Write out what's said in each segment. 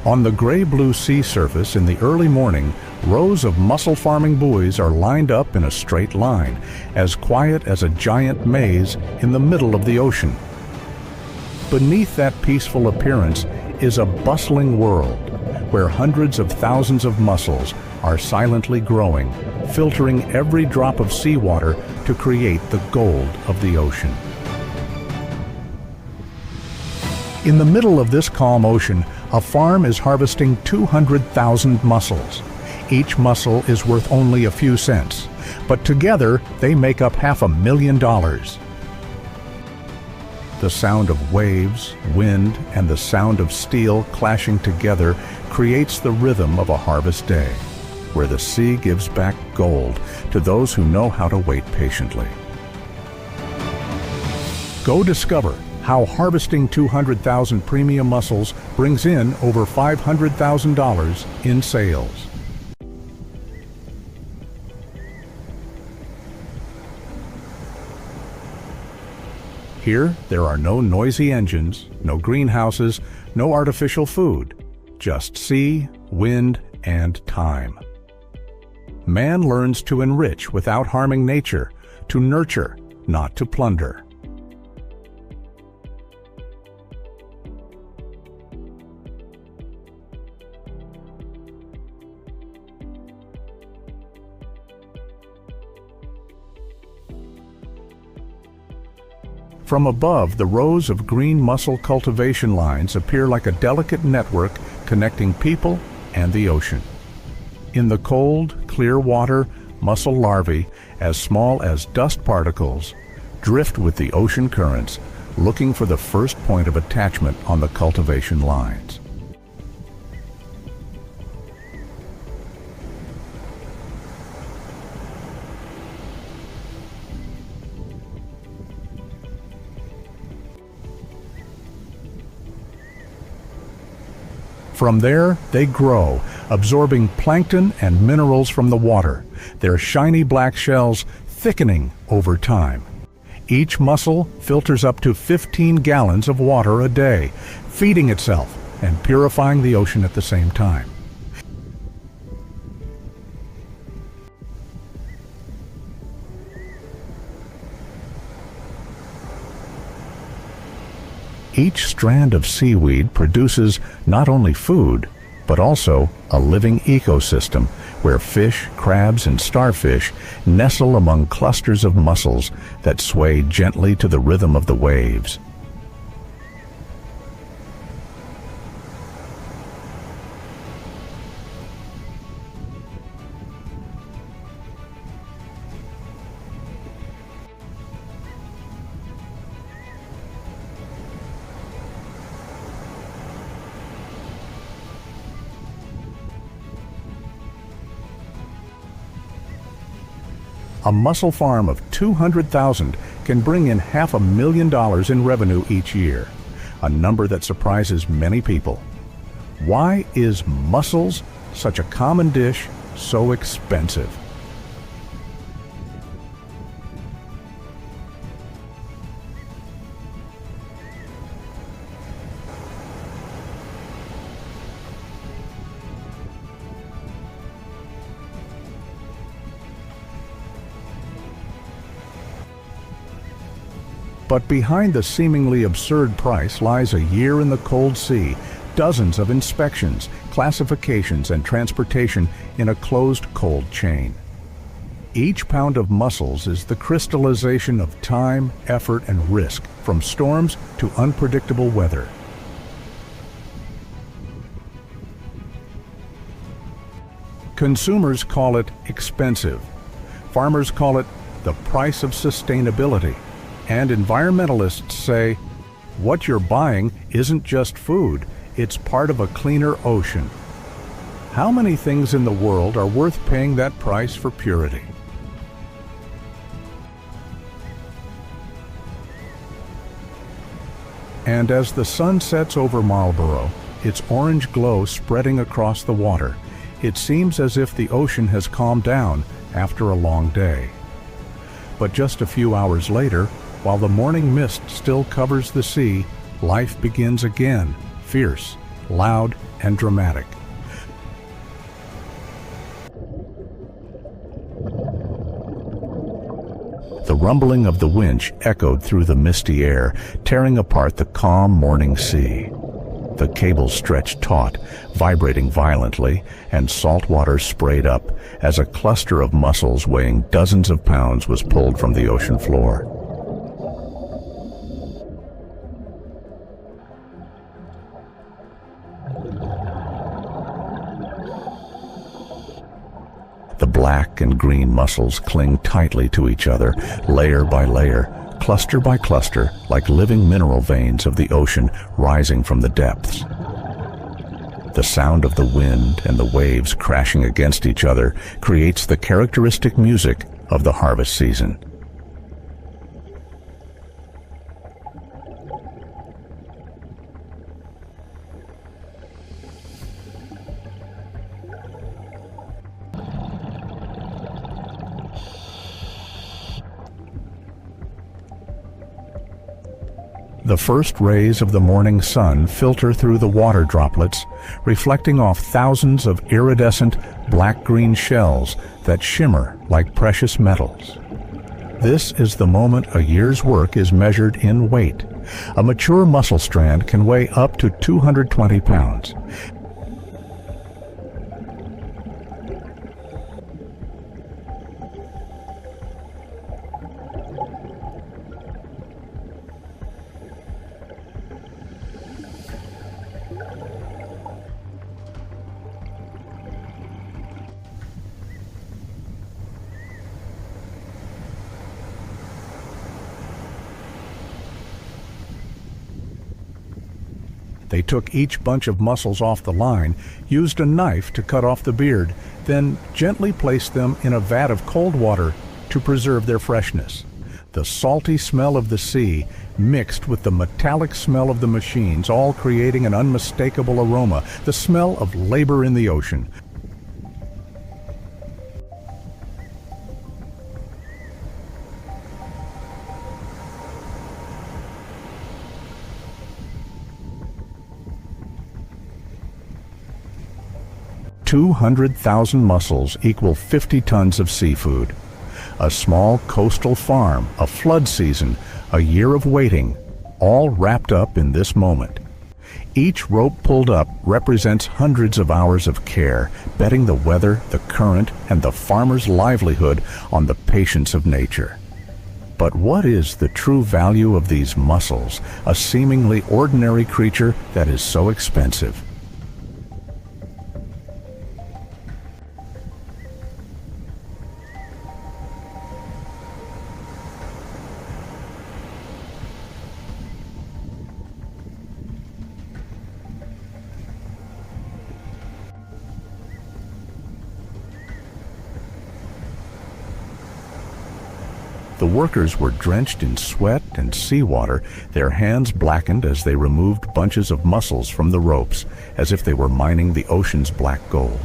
On the gray-blue sea surface in the early morning, rows of mussel farming buoys are lined up in a straight line, as quiet as a giant maze in the middle of the ocean. Beneath that peaceful appearance is a bustling world, where hundreds of thousands of mussels are silently growing, filtering every drop of seawater to create the gold of the ocean. In the middle of this calm ocean, a farm is harvesting 200,000 mussels. Each mussel is worth only a few cents, but together they make up $500,000. The sound of waves, wind, and the sound of steel clashing together creates the rhythm of a harvest day, where the sea gives back gold to those who know how to wait patiently. Go discover how harvesting 200,000 premium mussels brings in over $500,000 in sales. Here, there are no noisy engines, no greenhouses, no artificial food, just sea, wind, and time. Man learns to enrich without harming nature, to nurture, not to plunder. From above, the rows of green mussel cultivation lines appear like a delicate network connecting people and the ocean. In the cold, clear water, mussel larvae, as small as dust particles, drift with the ocean currents, looking for the first point of attachment on the cultivation lines. From there, they grow, absorbing plankton and minerals from the water, their shiny black shells thickening over time. Each mussel filters up to 15 gallons of water a day, feeding itself and purifying the ocean at the same time. Each strand of seaweed produces not only food, but also a living ecosystem where fish, crabs, and starfish nestle among clusters of mussels that sway gently to the rhythm of the waves. A mussel farm of 200,000 can bring in $500,000 in revenue each year, a number that surprises many people. Why is mussels, such a common dish, so expensive? But behind the seemingly absurd price lies a year in the cold sea, dozens of inspections, classifications, and transportation in a closed cold chain. Each pound of mussels is the crystallization of time, effort, and risk, from storms to unpredictable weather. Consumers call it expensive. Farmers call it the price of sustainability. And environmentalists say, what you're buying isn't just food, it's part of a cleaner ocean. How many things in the world are worth paying that price for purity? And as the sun sets over Marlborough, its orange glow spreading across the water, it seems as if the ocean has calmed down after a long day. But just a few hours later, while the morning mist still covers the sea, life begins again, fierce, loud and dramatic. The rumbling of the winch echoed through the misty air, tearing apart the calm morning sea. The cables stretched taut, vibrating violently, and salt water sprayed up as a cluster of mussels weighing dozens of pounds was pulled from the ocean floor. The black and green mussels cling tightly to each other, layer by layer, cluster by cluster, like living mineral veins of the ocean rising from the depths. The sound of the wind and the waves crashing against each other creates the characteristic music of the harvest season. The first rays of the morning sun filter through the water droplets, reflecting off thousands of iridescent black-green shells that shimmer like precious metals. This is the moment a year's work is measured in weight. A mature mussel strand can weigh up to 220 pounds. They took each bunch of mussels off the line, used a knife to cut off the beard, then gently placed them in a vat of cold water to preserve their freshness. The salty smell of the sea mixed with the metallic smell of the machines, all creating an unmistakable aroma, the smell of labor in the ocean. $200,000 mussels equal 50 tons of seafood. A small coastal farm, a flood season, a year of waiting, all wrapped up in this moment. Each rope pulled up represents hundreds of hours of care, betting the weather, the current, and the farmer's livelihood on the patience of nature. But what is the true value of these mussels, a seemingly ordinary creature that is so expensive? The workers were drenched in sweat and seawater, their hands blackened as they removed bunches of mussels from the ropes, as if they were mining the ocean's black gold.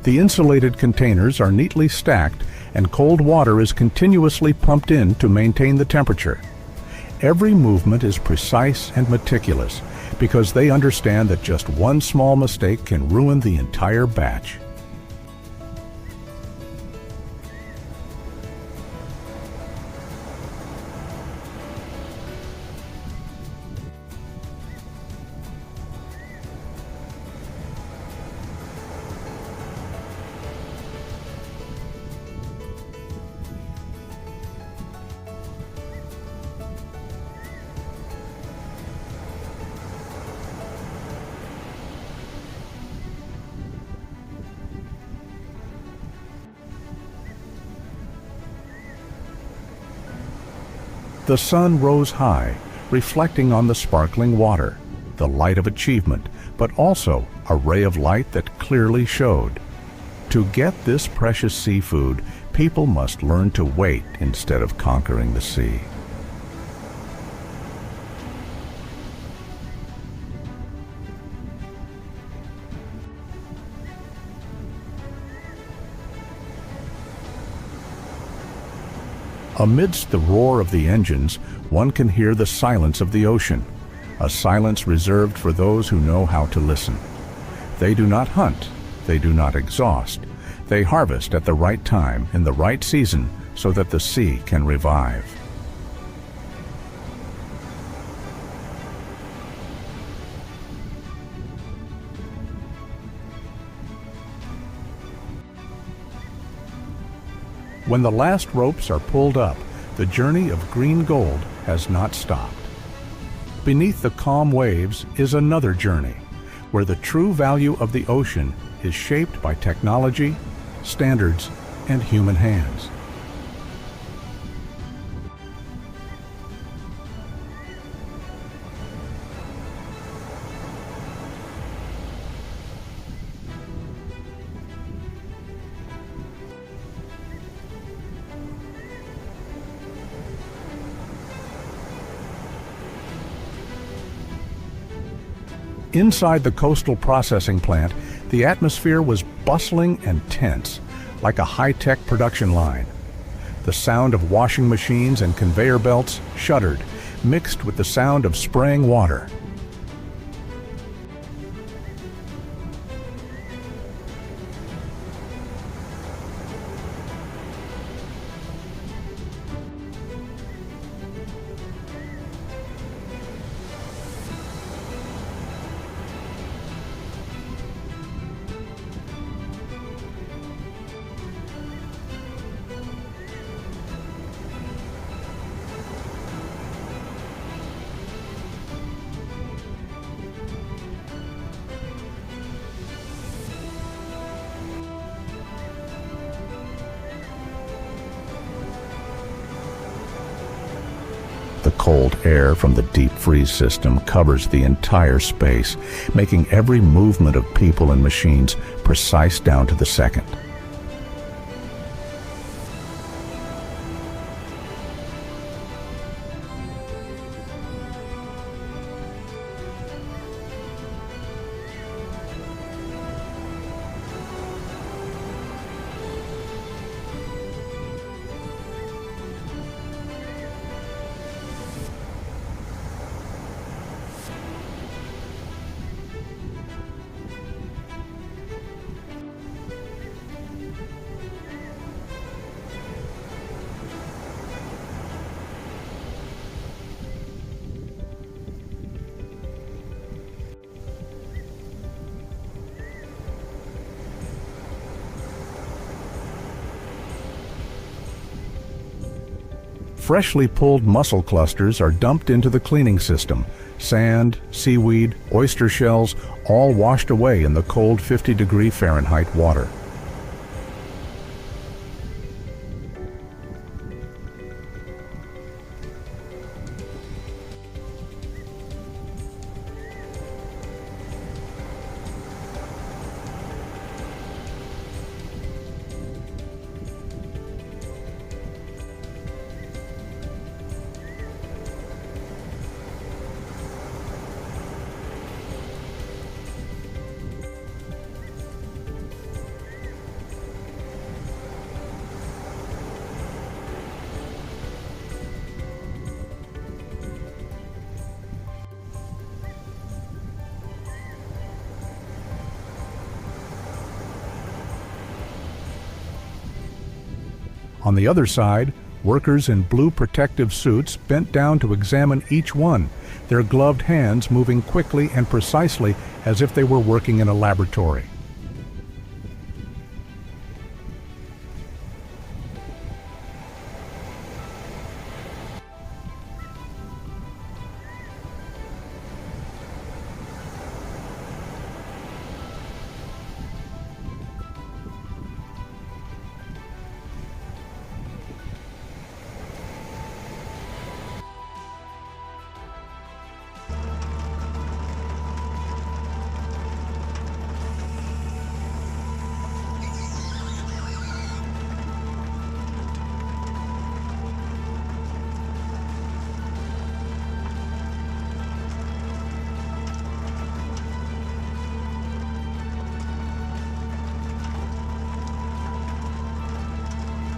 The insulated containers are neatly stacked and cold water is continuously pumped in to maintain the temperature. Every movement is precise and meticulous because they understand that just one small mistake can ruin the entire batch. The sun rose high, reflecting on the sparkling water, the light of achievement, but also a ray of light that clearly showed. To get this precious seafood, people must learn to wait instead of conquering the sea. Amidst the roar of the engines, one can hear the silence of the ocean, a silence reserved for those who know how to listen. They do not hunt, they do not exhaust. They harvest at the right time, in the right season, so that the sea can revive. When the last ropes are pulled up, the journey of green gold has not stopped. Beneath the calm waves is another journey, where the true value of the ocean is shaped by technology, standards, and human hands. Inside the coastal processing plant, the atmosphere was bustling and tense, like a high-tech production line. The sound of washing machines and conveyor belts shuddered, mixed with the sound of spraying water. The cold air from the deep freeze system covers the entire space, making every movement of people and machines precise down to the second. Freshly pulled mussel clusters are dumped into the cleaning system. Sand, seaweed, oyster shells, all washed away in the cold 50-degree Fahrenheit water. On the other side, workers in blue protective suits bent down to examine each one, their gloved hands moving quickly and precisely as if they were working in a laboratory.